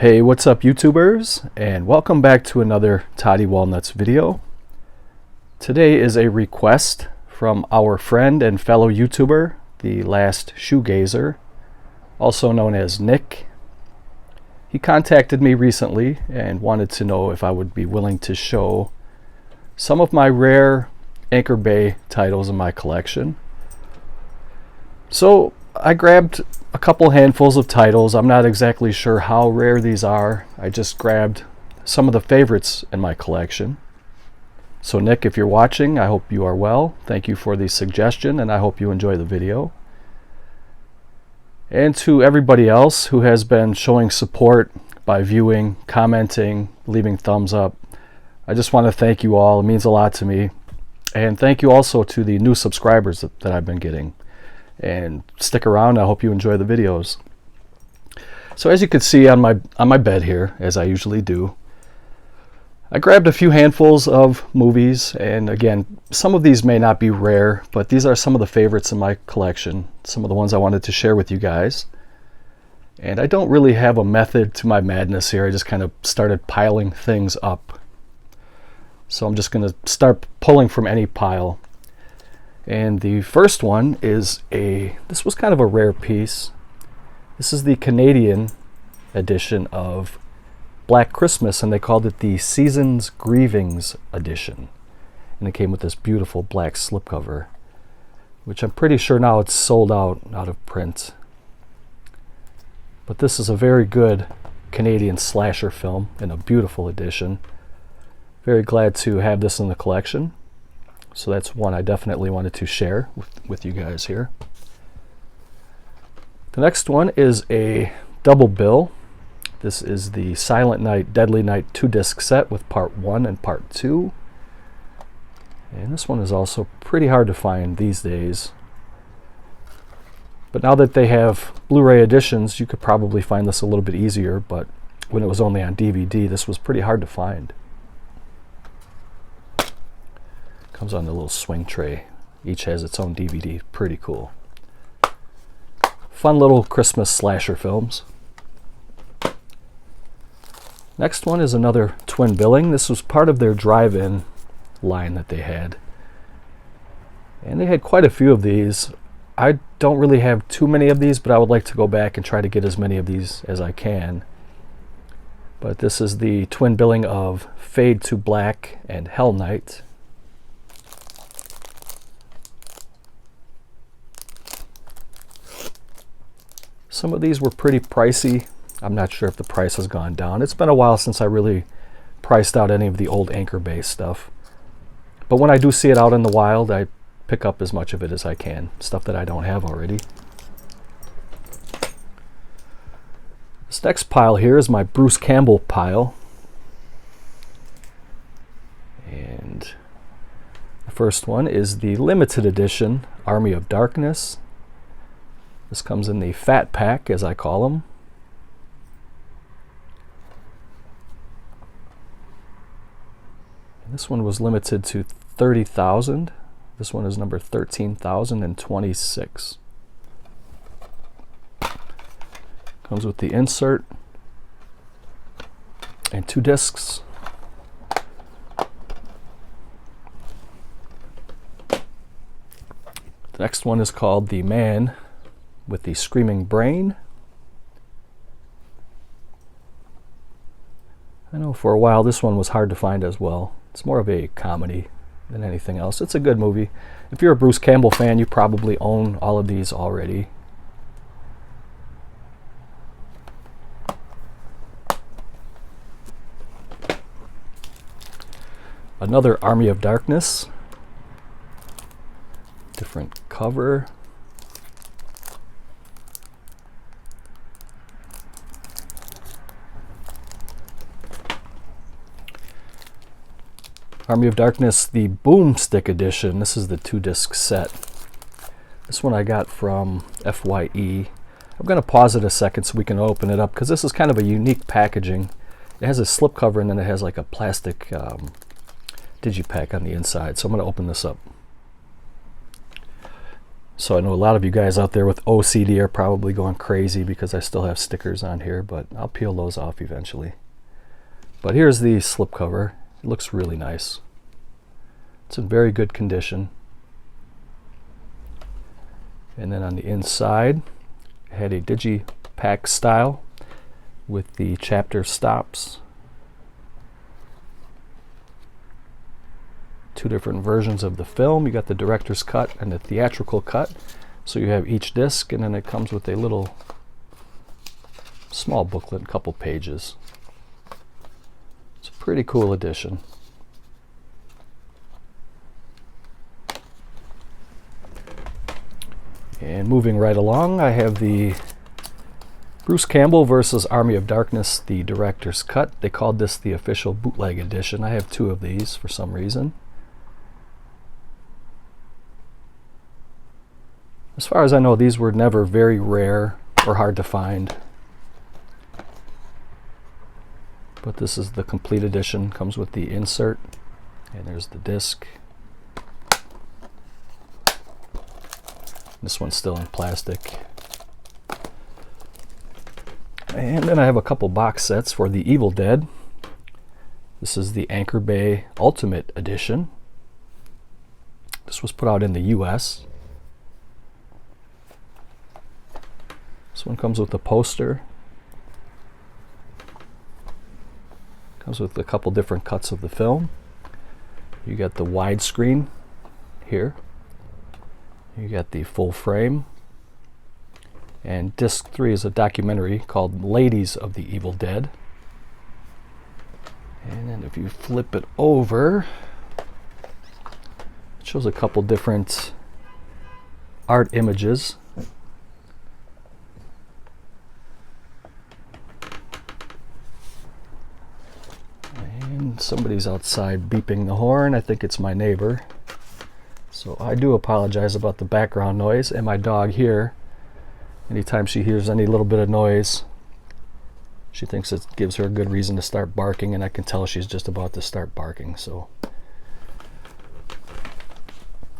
Hey, what's up YouTubers, and welcome back to another Toddy Walnuts video. Today is a request from our friend and fellow YouTuber, the Last Shoegazer, also known as Nick. He contacted me recently and wanted to know if I would be willing to show some of my rare Anchor Bay titles in my collection. So I grabbed a couple handfuls of titles. I'm not exactly sure how rare these are. I just grabbed some of the favorites in my collection. So Nick, if you're watching, I hope you are well. Thank you for the suggestion, and I hope you enjoy the video. And to everybody else who has been showing support by viewing, commenting, leaving thumbs up, I just want to thank you all. It means a lot to me. And thank you also to the new subscribers that I've been getting. And stick around. I hope you enjoy the videos. So as you can see on my bed here, as I usually do, I grabbed a few handfuls of movies, and again, some of these may not be rare, but these are some of the favorites in my collection, some of the ones I wanted to share with you guys. And I don't really have a method to my madness here. I just kind of started piling things up. So I'm just going to start pulling from any pile. And the first one is this was kind of a rare piece. This is the Canadian edition of Black Christmas, and they called it the Season's Grievings edition. And it came with this beautiful black slipcover, which I'm pretty sure now it's sold out of print. But this is a very good Canadian slasher film in a beautiful edition. Very glad to have this in the collection. So that's one I definitely wanted to share with you guys here. The next one is a double bill. This is the Silent Night, Deadly Night 2-disc set with part 1 and part 2. And this one is also pretty hard to find these days. But now that they have Blu-ray editions, you could probably find this a little bit easier, but when it was only on DVD, this was pretty hard to find. Comes on the little swing tray. Each has its own DVD. Pretty cool. Fun little Christmas slasher films. Next one is another twin billing. This was part of their drive-in line that they had. And they had quite a few of these. I don't really have too many of these, but I would like to go back and try to get as many of these as I can. But this is the twin billing of Fade to Black and Hell Night. Some of these were pretty pricey. I'm not sure if the price has gone down. It's been a while since I really priced out any of the old Anchor Bay stuff. But when I do see it out in the wild, I pick up as much of it as I can. Stuff that I don't have already. This next pile here is my Bruce Campbell pile. And the first one is the limited edition Army of Darkness. This comes in the fat pack, as I call them. And this one was limited to 30,000. This one is number 13,026. Comes with the insert and 2 discs. The next one is called The Man with the Screaming Brain. I know for a while this one was hard to find as well. It's more of a comedy than anything else. It's a good movie. If you're a Bruce Campbell fan, you probably own all of these already. Another Army of Darkness. Different cover. Army of Darkness, the Boomstick edition. This is the 2-disc set. This one I got from FYE. I'm going to pause it a second so we can open it up, because this is kind of a unique packaging. It has a slipcover, and then it has like a plastic digipack on the inside. So I'm going to open this up. So I know a lot of you guys out there with OCD are probably going crazy because I still have stickers on here, but I'll peel those off eventually. But here's the slipcover. It looks really nice. It's in very good condition. And then on the inside, it had a digipack style with the chapter stops. Two different versions of the film. You got the director's cut and the theatrical cut. So you have each disc, and then it comes with a little small booklet, a couple pages. It's a pretty cool edition. And moving right along, I have the Bruce Campbell versus Army of Darkness, the director's cut. They called this the official bootleg edition. I have two of these for some reason. As far as I know, these were never very rare or hard to find. But this is the complete edition. Comes with the insert. And there's the disc. This one's still in plastic. And then I have a couple box sets for The Evil Dead. This is the Anchor Bay Ultimate Edition. This was put out in the US. This one comes with a poster. Comes with a couple different cuts of the film. You got the widescreen here. You got the full frame. And disc 3 is a documentary called Ladies of the Evil Dead. And then if you flip it over, it shows a couple different art images. And somebody's outside beeping the horn. I think it's my neighbor. So I do apologize about the background noise. And my dog here, anytime she hears any little bit of noise, she thinks it gives her a good reason to start barking, and I can tell she's just about to start barking. So,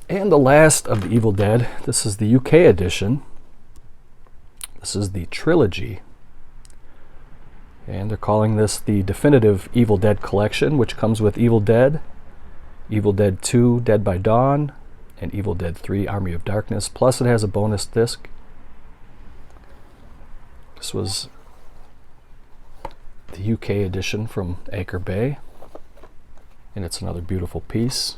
and the last of the Evil Dead, this is the UK edition. This is the trilogy. And they're calling this the definitive Evil Dead collection, which comes with Evil Dead 2, Dead by Dawn, and Evil Dead 3, Army of Darkness. Plus it has a bonus disc. This was the UK edition from Anchor Bay, and it's another beautiful piece.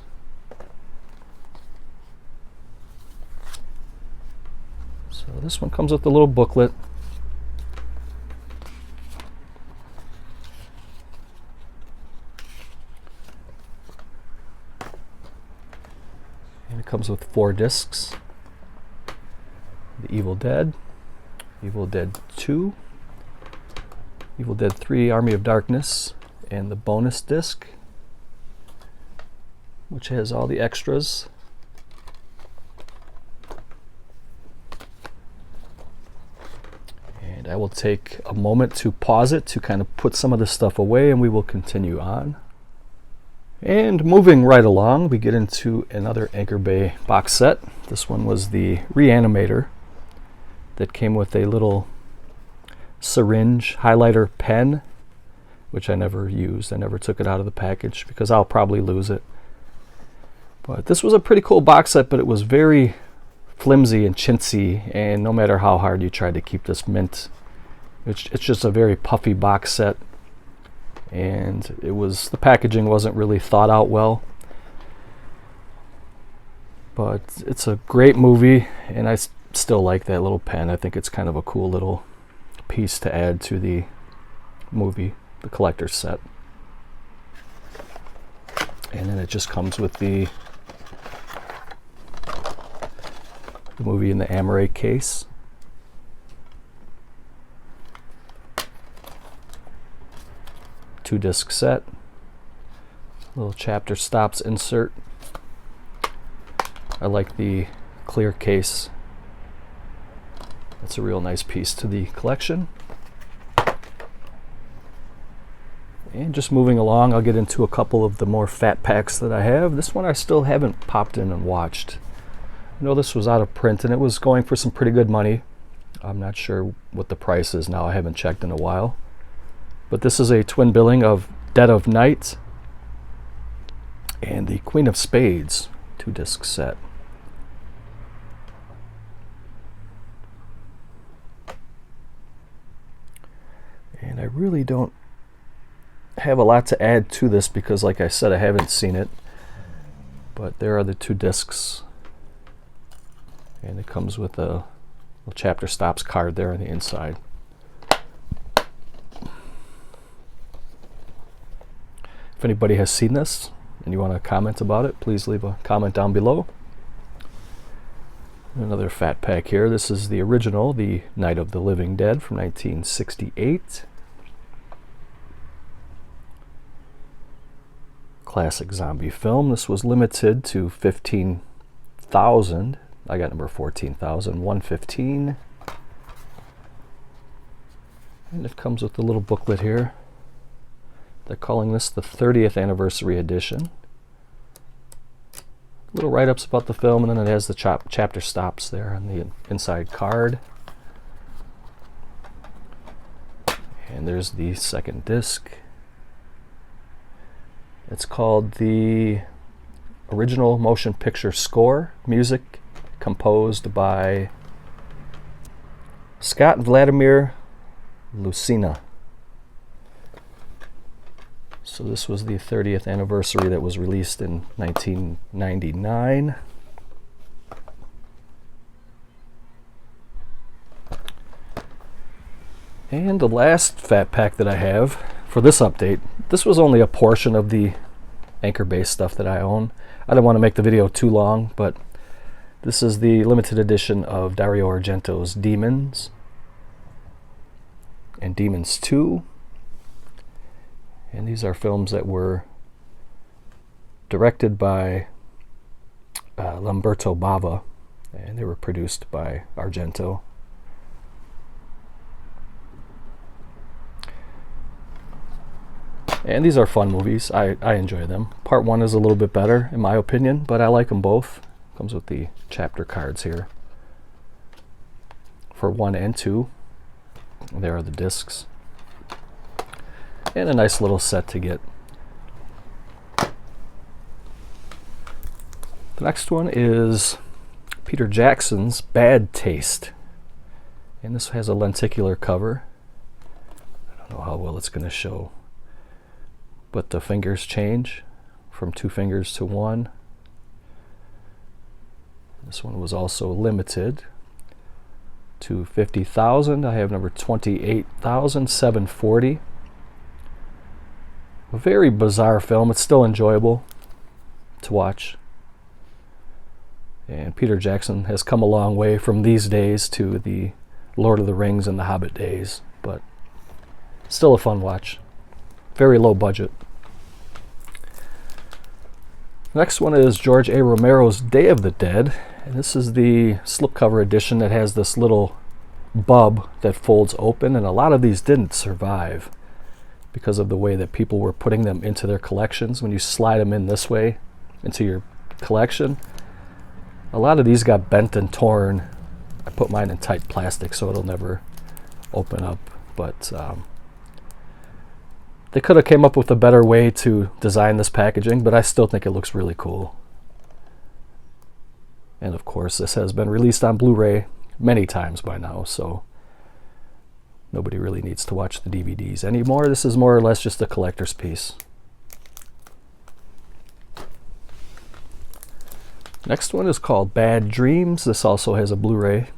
So this one comes with a little booklet. And it comes with 4 discs. The Evil Dead, Evil Dead 2, Evil Dead 3, Army of Darkness, and the bonus disc, which has all the extras. And I will take a moment to pause it to kind of put some of this stuff away, and we will continue on. And moving right along, we get into another Anchor Bay box set. This one was the Reanimator that came with a little syringe highlighter pen, which I never used. I never took it out of the package because I'll probably lose it. But this was a pretty cool box set, but it was very flimsy and chintzy, and no matter how hard you tried to keep this mint, it's just a very puffy box set. And the packaging wasn't really thought out well, but it's a great movie, and I still like that little pen. I think it's kind of a cool little piece to add to the movie, the collector's set. And then it just comes with the movie in the Amaray case. Two-disc set, little chapter stops insert. I like the clear case. That's a real nice piece to the collection. And just moving along, I'll get into a couple of the more fat packs that I have. This one I still haven't popped in and watched. I know this was out of print and it was going for some pretty good money. I'm not sure what the price is now. I haven't checked in a while. But this is a twin billing of Dead of Night and the Queen of Spades 2-disc set. And I really don't have a lot to add to this because, like I said, I haven't seen it. But there are the 2 discs. And it comes with a chapter stops card there on the inside. If anybody has seen this and you want to comment about it, please leave a comment down below. Another fat pack here. This is the original, the Night of the Living Dead from 1968. Classic zombie film. This was limited to 15,000. I got number 14,000, 115. And it comes with a little booklet here. They're calling this the 30th anniversary edition. Little write-ups about the film, and then it has the chapter stops there on the inside card. And there's the second disc. It's called the Original Motion Picture Score, music composed by Scott Vladimir Lucina. So this was the 30th anniversary that was released in 1999. And the last fat pack that I have for this update, this was only a portion of the Anchor-based stuff that I own. I don't want to make the video too long, but this is the limited edition of Dario Argento's Demons and Demons 2. And these are films that were directed by Lamberto Bava, and they were produced by Argento. And these are fun movies. I enjoy them. Part 1 is a little bit better, in my opinion, but I like them both. Comes with the chapter cards here for 1 and 2. There are the discs. And a nice little set to get. The next one is Peter Jackson's Bad Taste. And this has a lenticular cover. I don't know how well it's going to show. But the fingers change from 2 fingers to 1. This one was also limited to 50,000. I have number 28,740. A very bizarre film. It's still enjoyable to watch. And Peter Jackson has come a long way from these days to the Lord of the Rings and the Hobbit days, but still a fun watch. Very low budget. Next one is George A. Romero's Day of the Dead, and this is the slipcover edition that has this little bub that folds open, and a lot of these didn't survive because of the way that people were putting them into their collections. When you slide them in this way into your collection, a lot of these got bent and torn. I put mine in tight plastic so it'll never open up, but they could have came up with a better way to design this packaging, but I still think it looks really cool. And of course, this has been released on Blu-ray many times by now, so nobody really needs to watch the DVDs anymore. This is more or less just a collector's piece. Next one is called Bad Dreams. This also has a Blu-ray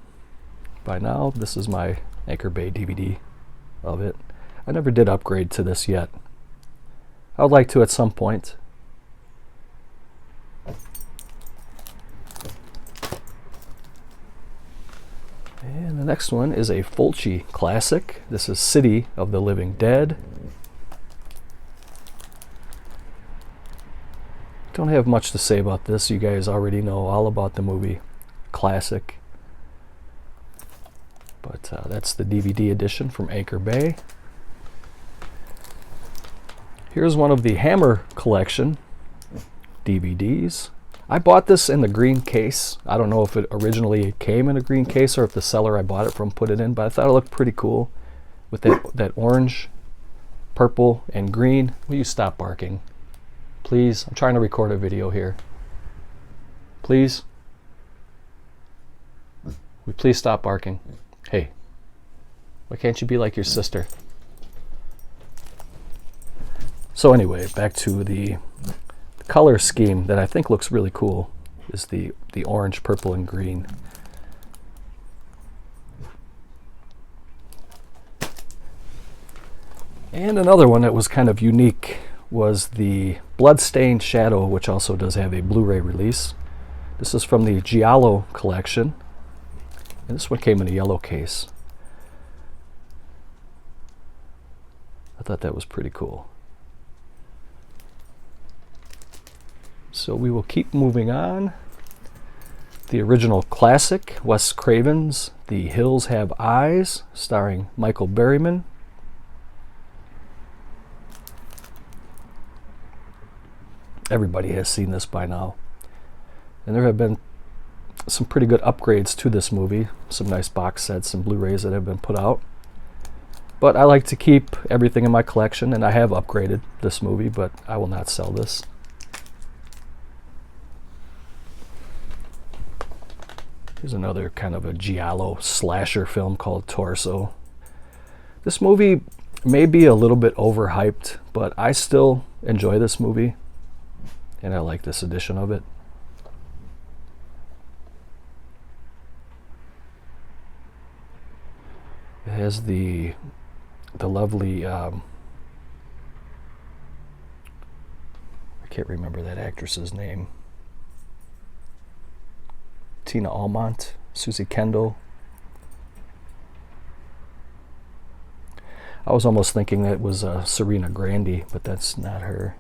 by now. This is my Anchor Bay DVD of it. I never did upgrade to this yet. I would like to at some point. And the next one is a Fulci classic. This is City of the Living Dead. Don't have much to say about this. You guys already know all about the movie. Classic. But that's the DVD edition from Anchor Bay. Here's one of the Hammer collection DVDs. I bought this in the green case. I don't know if it originally came in a green case or if the seller I bought it from put it in, but I thought it looked pretty cool with that orange, purple, and green. Will you stop barking? Please, I'm trying to record a video here. Please? Will you please stop barking? Hey, why can't you be like your sister? So anyway, back to the color scheme that I think looks really cool is the orange, purple, and green. And another one that was kind of unique was the Bloodstained Shadow, which also does have a Blu-ray release. This is from the Giallo collection, and this one came in a yellow case. I thought that was pretty cool. So we will keep moving on. The original classic, Wes Craven's The Hills Have Eyes, starring Michael Berryman. Everybody has seen this by now. And there have been some pretty good upgrades to this movie. Some nice box sets and Blu-rays that have been put out. But I like to keep everything in my collection, and I have upgraded this movie, but I will not sell this. Here's another kind of a giallo slasher film called Torso. This movie may be a little bit overhyped, but I still enjoy this movie, and I like this edition of it. It has the lovely, I can't remember that actress's name. Tina Almont, Susie Kendall. I was almost thinking that it was Serena Grandi, but that's not her.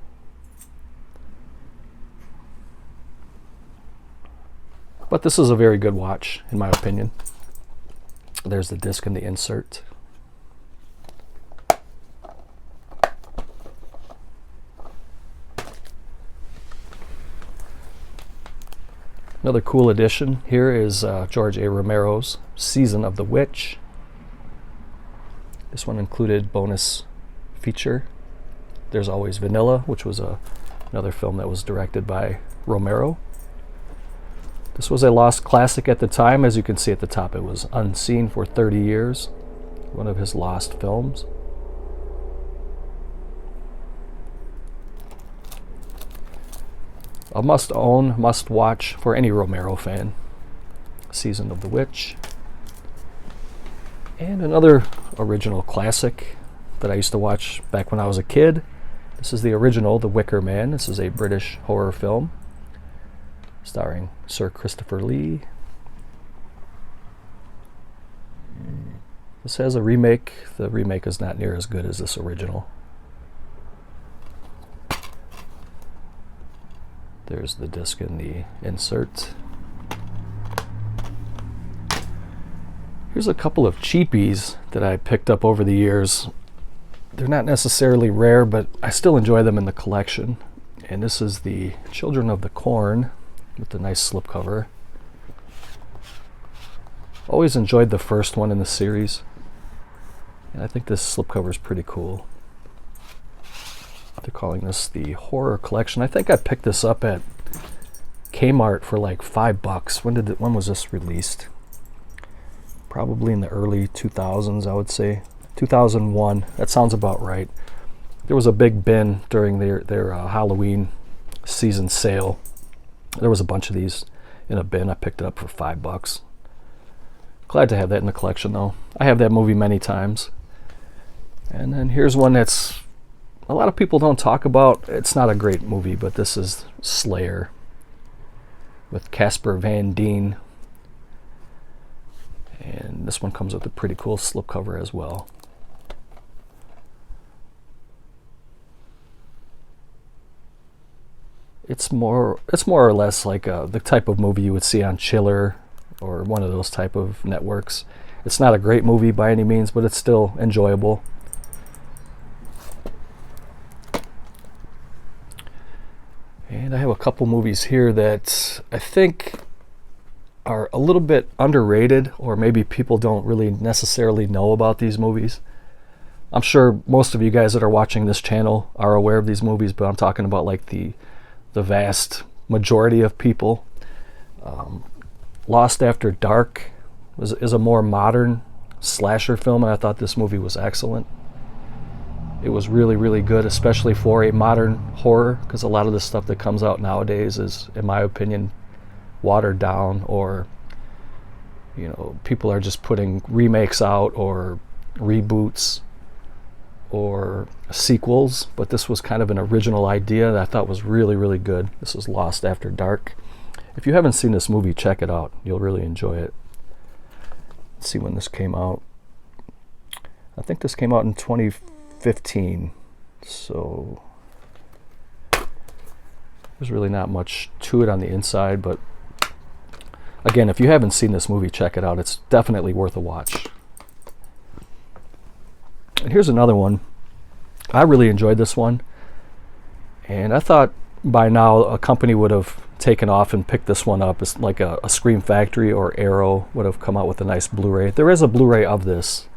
But this is a very good watch, in my opinion. There's the disc and the insert. Another cool addition here is George A. Romero's Season of the Witch. This one included bonus feature. There's Always Vanilla, which was another film that was directed by Romero. This was a lost classic at the time. As you can see at the top, it was unseen for 30 years. One of his lost films. A must-own, must-watch for any Romero fan. Season of the Witch. And another original classic that I used to watch back when I was a kid. This is the original, The Wicker Man. This is a British horror film starring Sir Christopher Lee. This has a remake. The remake is not near as good as this original. There's the disc and the insert. Here's a couple of cheapies that I picked up over the years. They're not necessarily rare, but I still enjoy them in the collection. And this is the Children of the Corn with the nice slipcover. Always enjoyed the first one in the series. And I think this slipcover is pretty cool. They're calling this the Horror Collection. I think I picked this up at Kmart for like $5. When was this released? Probably in the early 2000s, I would say. 2001. That sounds about right. There was a big bin during their Halloween season sale. There was a bunch of these in a bin. I picked it up for $5. Glad to have that in the collection, though. I have that movie many times. And then here's one that's a lot of people don't talk about. It's not a great movie, but this is Slayer with Casper Van Dien. And this one comes with a pretty cool slipcover as well. It's more or less like the type of movie you would see on Chiller or one of those type of networks. It's not a great movie by any means, but it's still enjoyable. And And I have a couple movies here that I think are a little bit underrated, or maybe people don't really necessarily know about these movies. I'm sure most of you guys that are watching this channel are aware of these movies, but I'm talking about like the vast majority of people. Lost After Dark is a more modern slasher film, and I thought this movie was excellent. It was really, really good, especially for a modern horror, because a lot of the stuff that comes out nowadays is, in my opinion, watered down, or people are just putting remakes out or reboots or sequels, but this was kind of an original idea that I thought was really, really good. This was Lost After Dark. If you haven't seen this movie, check it out. You'll really enjoy it. Let's see when this came out. I think this came out in 2015, so there's really not much to it on the inside, but again, if you haven't seen this movie, check it out. It's definitely worth a watch. And here's another one. I really enjoyed this one, and I thought by now a company would have taken off and picked this one up. It's like a Scream Factory or Arrow would have come out with a nice Blu-ray. There is a Blu-ray of this,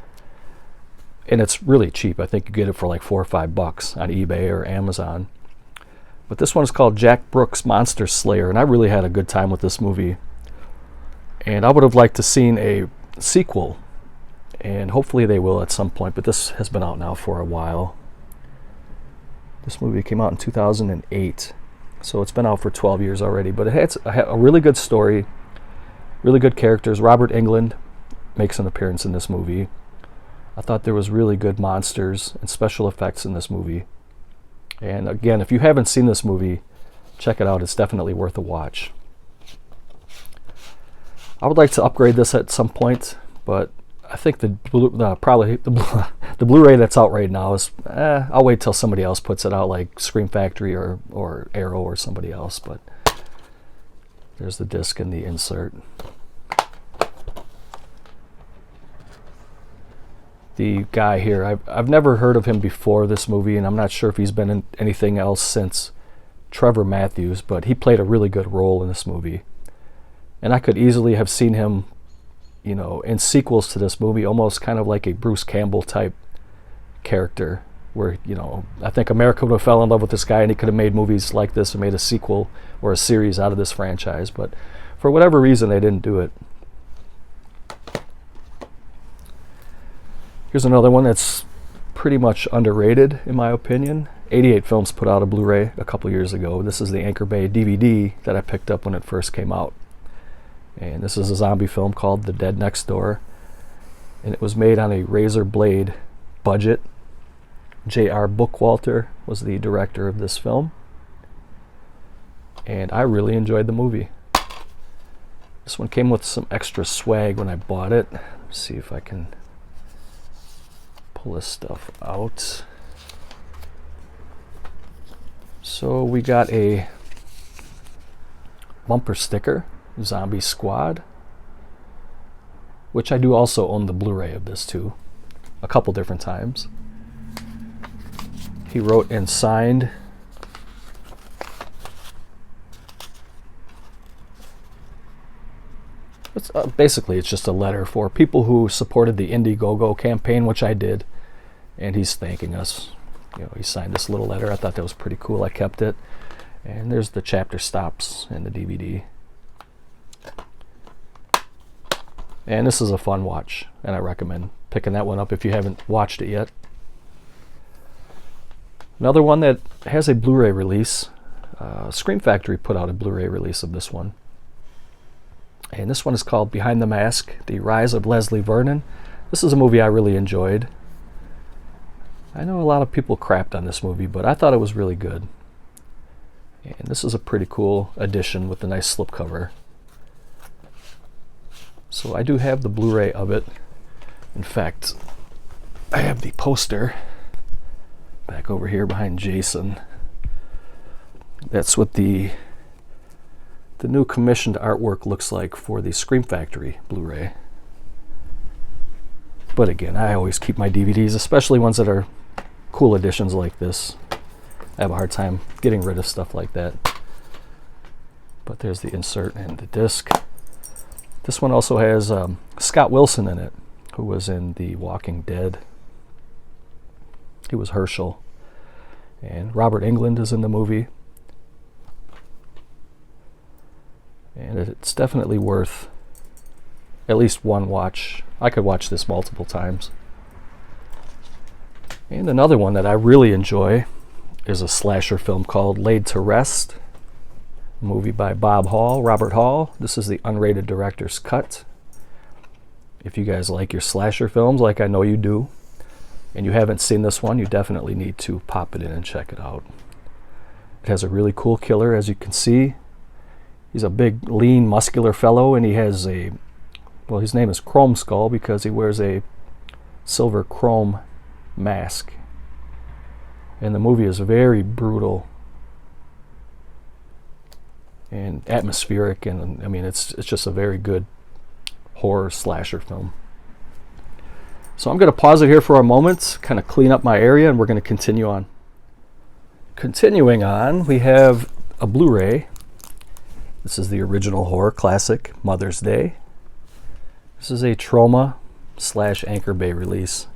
and it's really cheap. I think you get it for like $4 or $5 on eBay or Amazon. But this one is called Jack Brooks Monster Slayer, and I really had a good time with this movie. And I would have liked to seen a sequel, and hopefully they will at some point, but this has been out now for a while. This movie came out in 2008, so it's been out for 12 years already, but it had a really good story, really good characters. Robert Englund makes an appearance in this movie. I thought there was really good monsters and special effects in this movie. And again, if you haven't seen this movie, check it out. It's definitely worth a watch. I would like to upgrade this at some point, but I think probably the Blu-ray that's out right now is, I'll wait till somebody else puts it out, like Scream Factory or Arrow or somebody else. But there's the disc and the insert. The guy here, I've never heard of him before this movie, and I'm not sure if he's been in anything else since Trevor Matthews, but he played a really good role in this movie. And I could easily have seen him, in sequels to this movie, almost kind of like a Bruce Campbell type character, where, I think America would have fell in love with this guy, and he could have made movies like this and made a sequel or a series out of this franchise. But for whatever reason, they didn't do it. Here's another one that's pretty much underrated, in my opinion. 88 Films put out a Blu-ray a couple years ago. This is the Anchor Bay DVD that I picked up when it first came out. And this is a zombie film called The Dead Next Door. And it was made on a razor blade budget. J.R. Bookwalter was the director of this film. And I really enjoyed the movie. This one came with some extra swag when I bought it. Let's see if I can pull this stuff out. So we got a bumper sticker, Zombie Squad, which I do also own the Blu-ray of this too, a couple different times. He wrote and signed basically it's just a letter for people who supported the Indiegogo campaign, which I did, and he's thanking us. He signed this little letter. I thought that was pretty cool. I kept it. And there's the chapter stops in the DVD. And this is a fun watch, and I recommend picking that one up if you haven't watched it yet. Another one that has a Blu-ray release, Scream Factory put out a Blu-ray release of this one. And this one is called Behind the Mask, The Rise of Leslie Vernon. This is a movie I really enjoyed. I know a lot of people crapped on this movie, but I thought it was really good. And this is a pretty cool edition with a nice slipcover. So I do have the Blu-ray of it. In fact, I have the poster back over here behind Jason. That's what the new commissioned artwork looks like for the Scream Factory Blu-ray. But again, I always keep my DVDs, especially ones that are cool editions like this. I have a hard time getting rid of stuff like that. But there's the insert and the disc. This one also has Scott Wilson in it, who was in The Walking Dead. He was Herschel. And Robert Englund is in the movie. And it's definitely worth at least one watch. I could watch this multiple times. And another one that I really enjoy is a slasher film called Laid to Rest, a movie by Robert Hall. This is the unrated director's cut. If you guys like your slasher films, like I know you do, and you haven't seen this one, you definitely need to pop it in and check it out. It has a really cool killer, as you can see. He's a big, lean, muscular fellow, and he has his name is Chrome Skull because he wears a silver chrome mask. And the movie is very brutal and atmospheric, and I mean it's just a very good horror slasher film. So I'm going to pause it here for a moment, kind of clean up my area, and we're going to continue on. Continuing on, we have a Blu-ray. This is the original horror classic, Mother's Day. This is a Troma/Anchor Bay release.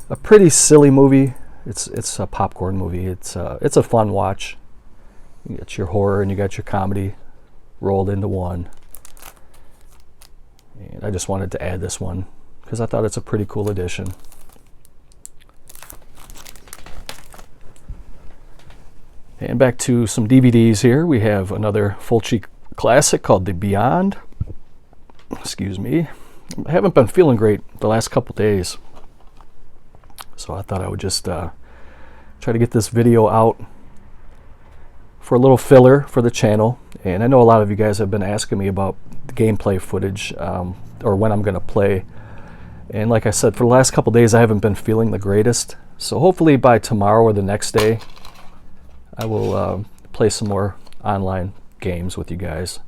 A pretty silly movie. It's a popcorn movie. It's a fun watch. You got your horror and you got your comedy rolled into one. And I just wanted to add this one because I thought it's a pretty cool addition. And back to some DVDs here. We have another Fulci classic called The Beyond. Excuse me. I haven't been feeling great the last couple days. So I thought I would just try to get this video out for a little filler for the channel. And I know a lot of you guys have been asking me about the gameplay footage or when I'm going to play. And like I said, for the last couple days I haven't been feeling the greatest. So hopefully by tomorrow or the next day I will play some more online games with you guys.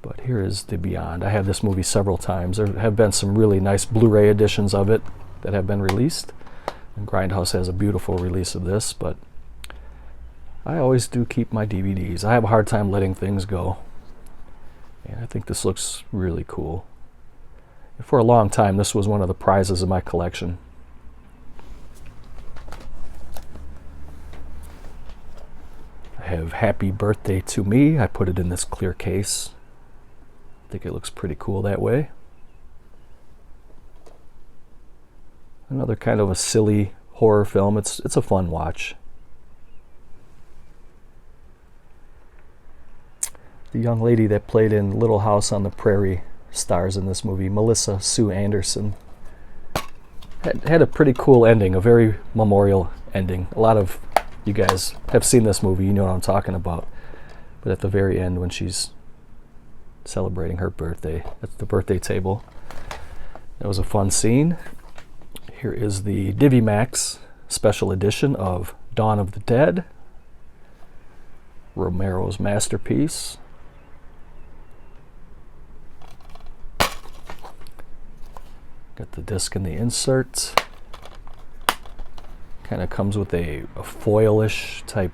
But here is The Beyond. I have this movie several times. There have been some really nice Blu-ray editions of it that have been released. And Grindhouse has a beautiful release of this, but I always do keep my DVDs. I have a hard time letting things go. And I think this looks really cool. And for a long time, this was one of the prizes of my collection. I have Happy Birthday to Me. I put it in this clear case. I think it looks pretty cool that way. Another kind of a silly horror film. It's a fun watch. The young lady that played in Little House on the Prairie stars in this movie, Melissa Sue Anderson. Had a pretty cool ending, a very memorial ending. A lot of you guys have seen this movie, you know what I'm talking about. But at the very end, when she's celebrating her birthday at the birthday table, that was a fun scene. Here is the DiviMax special edition of Dawn of the Dead, Romero's masterpiece. Got the disc and the insert. Kind of comes with a foil-ish type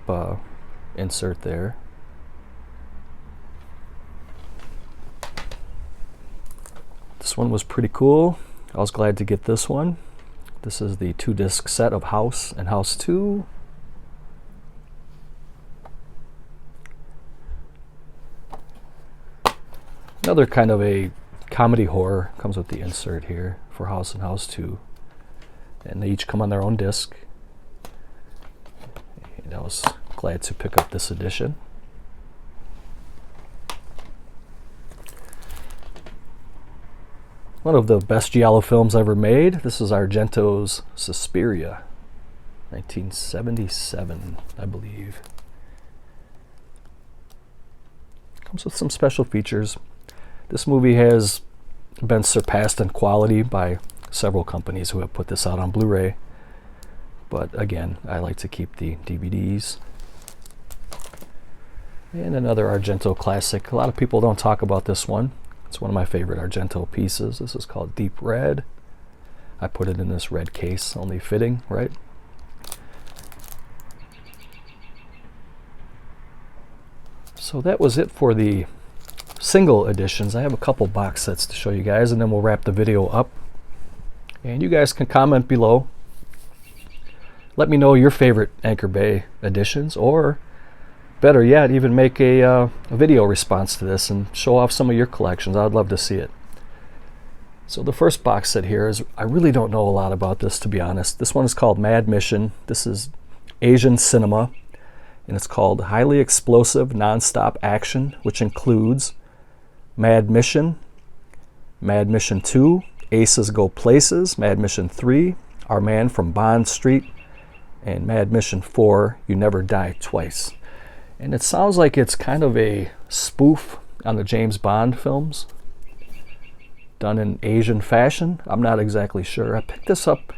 insert there. This one was pretty cool. I was glad to get this one. This is the 2-disc set of House and House 2. Another kind of a comedy horror comes with the insert here for House and House 2. And they each come on their own disc. And I was glad to pick up this edition. One of the best giallo films ever made. This is Argento's Suspiria, 1977, I believe. Comes with some special features. This movie has been surpassed in quality by several companies who have put this out on Blu-ray. But again, I like to keep the DVDs. And another Argento classic. A lot of people don't talk about this one. It's one of my favorite Argento pieces. This is called Deep Red. I put it in this red case, only fitting, right? So that was it for the single editions. I have a couple box sets to show you guys, and then we'll wrap the video up. And you guys can comment below. Let me know your favorite Anchor Bay editions, or better yet, even make a video response to this and show off some of your collections. I'd love to see it. So the first box set here is, I really don't know a lot about this, to be honest. This one is called Mad Mission. This is Asian cinema, and it's called Highly Explosive Nonstop Action, which includes Mad Mission, Mad Mission 2, Aces Go Places, Mad Mission 3, Our Man from Bond Street, and Mad Mission 4, You Never Die Twice. And it sounds like it's kind of a spoof on the James Bond films, done in Asian fashion. I'm not exactly sure. I picked this up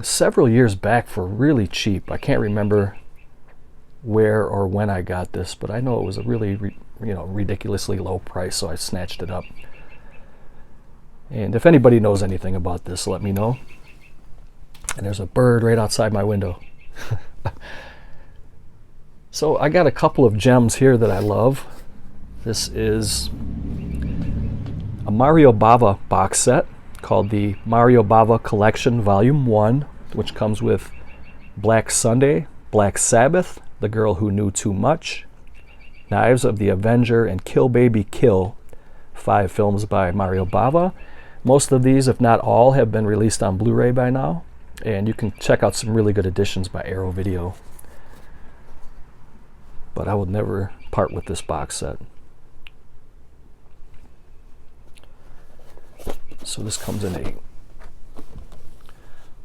several years back for really cheap. I can't remember where or when I got this, but I know it was a really ridiculously low price, so I snatched it up. And if anybody knows anything about this, let me know. And there's a bird right outside my window. So I got a couple of gems here that I love. This is a Mario Bava box set called the Mario Bava Collection Volume 1, which comes with Black Sunday, Black Sabbath, The Girl Who Knew Too Much, Knives of the Avenger, and Kill Baby Kill, 5 films by Mario Bava. Most of these, if not all, have been released on Blu-ray by now, and you can check out some really good editions by Arrow Video. But I will never part with this box set. So this comes in a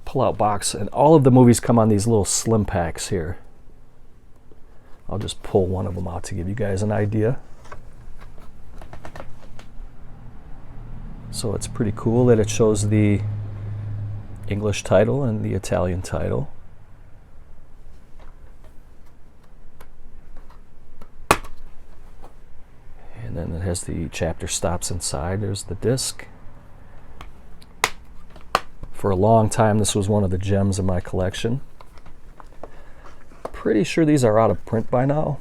pull-out box, and all of the movies come on these little slim packs here. I'll just pull one of them out to give you guys an idea. So it's pretty cool that it shows the English title and the Italian title. And then it has the chapter stops inside. There's the disc. For a long time, this was one of the gems in my collection. Pretty sure these are out of print by now.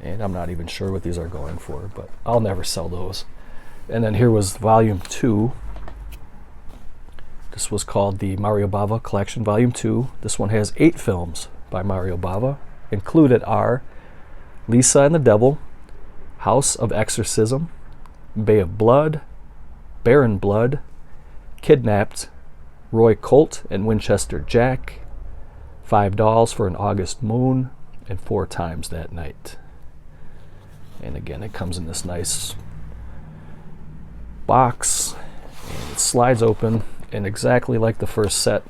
And I'm not even sure what these are going for, but I'll never sell those. And then here was Volume 2. This was called the Mario Bava Collection Volume 2. This one has 8 films by Mario Bava. Included are Lisa and the Devil, House of Exorcism, Bay of Blood, Baron Blood, Kidnapped, Roy Colt and Winchester Jack, 5 Dolls for an August Moon, and 4 Times That Night. And again, it comes in this nice box, and it slides open, and exactly like the first set,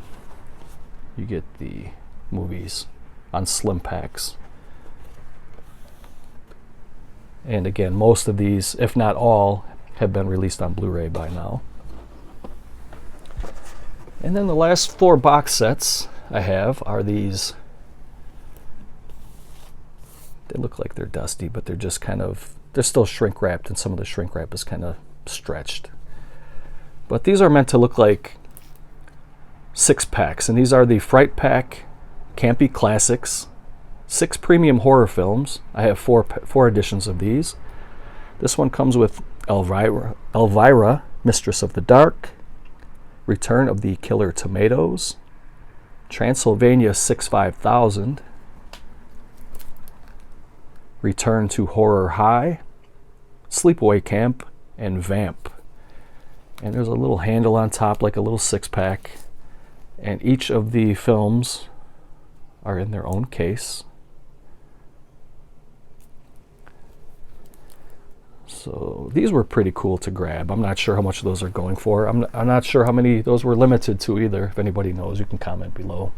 you get the movies on slim packs. And again, most of these, if not all, have been released on Blu-ray by now. And then the last 4 box sets I have are these. They look like they're dusty, but they're just kind of, they're still shrink wrapped, and some of the shrink wrap is kind of stretched. But these are meant to look like 6 packs, and these are the Fright Pack Campy Classics, 6 premium horror films. I have 4 editions of these. This one comes with Elvira, Mistress of the Dark, Return of the Killer Tomatoes, Transylvania 65000, Return to Horror High, Sleepaway Camp, and Vamp. And there's a little handle on top, like a little 6-pack, and each of the films are in their own case. So these were pretty cool to grab. I'm not sure how much those are going for. I'm not sure how many those were limited to either. If anybody knows, you can comment below.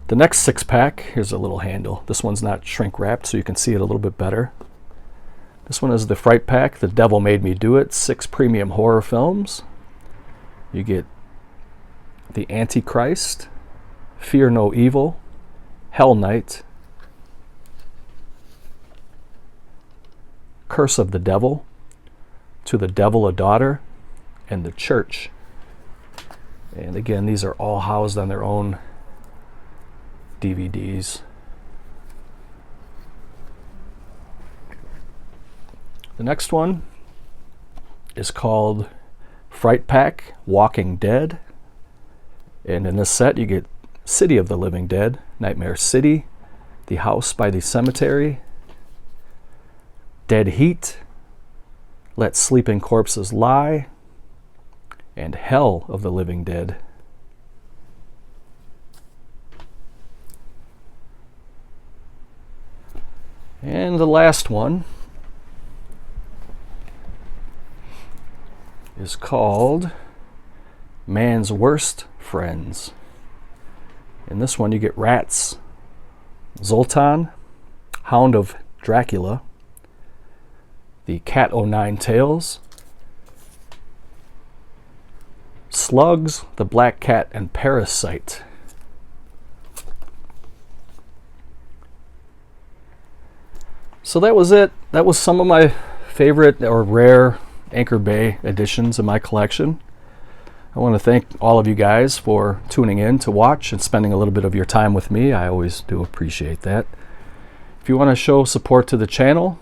The next 6-pack, here's a little handle. This one's not shrink wrapped, so you can see it a little bit better. This one is the Fright Pack, The Devil Made Me Do It, 6 premium horror films. You get The Antichrist, Fear No Evil, Hell Night, Curse of the Devil, To the Devil a Daughter, and The Church. And again, these are all housed on their own DVDs. The next one is called Fright Pack Walking Dead. And in this set you get City of the Living Dead, Nightmare City, The House by the Cemetery, Dead Heat, Let Sleeping Corpses Lie, and Hell of the Living Dead. And the last one is called Man's Worst Friends. In this one you get Rats, Zoltan, Hound of Dracula, the Cat O' Nine Tails, Slugs, the Black Cat, and Parasite. So that was it. That was some of my favorite or rare Anchor Bay editions in my collection. I want to thank all of you guys for tuning in to watch and spending a little bit of your time with me. I always do appreciate that. If you want to show support to the channel,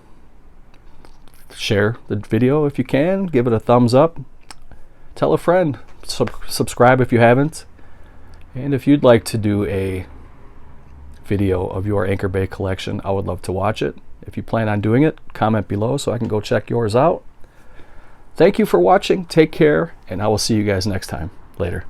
share the video if you can, give it a thumbs up, tell a friend, subscribe if you haven't, and if you'd like to do a video of your Anchor Bay collection, I would love to watch it. If you plan on doing it, comment below so I can go check yours out. Thank you for watching, take care, and I will see you guys next time. Later.